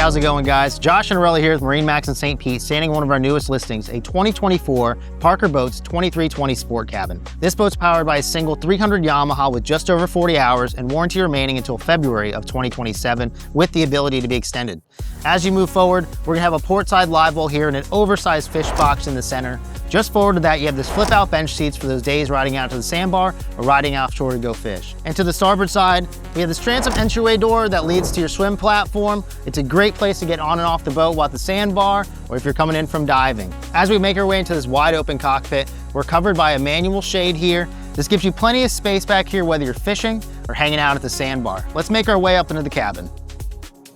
how's it going, guys? Josh and Arella here with Marine Max in St. Pete, standing on one of our newest listings, a 2024 Parker Boats 2320 Sport Cabin. This boat's powered by a single 300 Yamaha with just over 40 hours and warranty remaining until February of 2027 with the ability to be extended. As you move forward, we're gonna have a portside live well here and an oversized fish box in the center. Just forward to that, you have this flip out bench seats for those days riding out to the sandbar or riding offshore to go fish. And to the starboard side, we have this transom entryway door that leads to your swim platform. It's a great place to get on and off the boat while at the sandbar or if you're coming in from diving. As we make our way into this wide open cockpit, we're covered by a manual shade here. This gives you plenty of space back here whether you're fishing or hanging out at the sandbar. Let's make our way up into the cabin.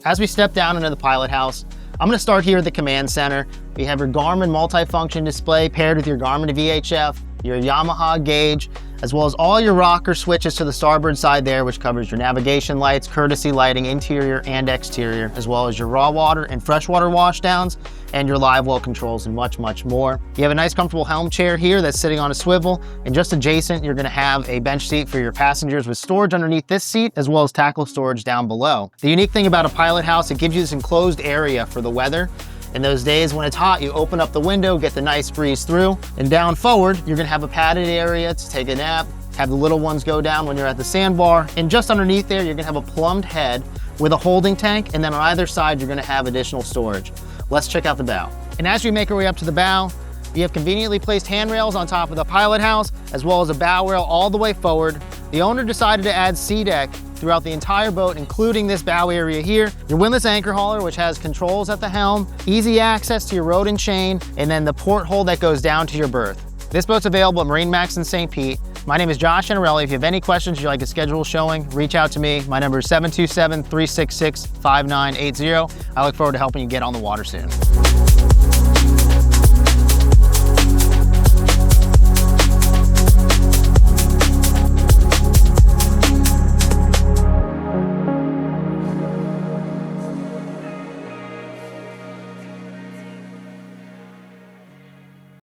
As we step down into the pilot house, I'm gonna start here at the command center. You have your Garmin multifunction display paired with your Garmin VHF, your Yamaha gauge, as well as all your rocker switches to the starboard side there, which covers your navigation lights, courtesy lighting, interior and exterior, as well as your raw water and freshwater washdowns, and your live well controls and much, much more. You have a nice comfortable helm chair here that's sitting on a swivel, and just adjacent, you're gonna have a bench seat for your passengers with storage underneath this seat, as well as tackle storage down below. The unique thing about a pilot house, it gives you this enclosed area for the weather. In those days when it's hot, you open up the window, get the nice breeze through, and down forward, you're gonna have a padded area to take a nap, have the little ones go down when you're at the sandbar, and just underneath there, you're gonna have a plumbed head with a holding tank, and then on either side, you're gonna have additional storage. Let's check out the bow. And as we make our way up to the bow, you have conveniently placed handrails on top of the pilot house, as well as a bow rail all the way forward. The owner decided to add sea deck throughout the entire boat, including this bow area here. Your windlass anchor hauler, which has controls at the helm, easy access to your rod and chain, and then the porthole that goes down to your berth. This boat's available at Marine Max in St. Pete. My name is Josh Anarelli. If you have any questions, you'd like to schedule a showing, reach out to me. My number is 727-366-5980. I look forward to helping you get on the water soon.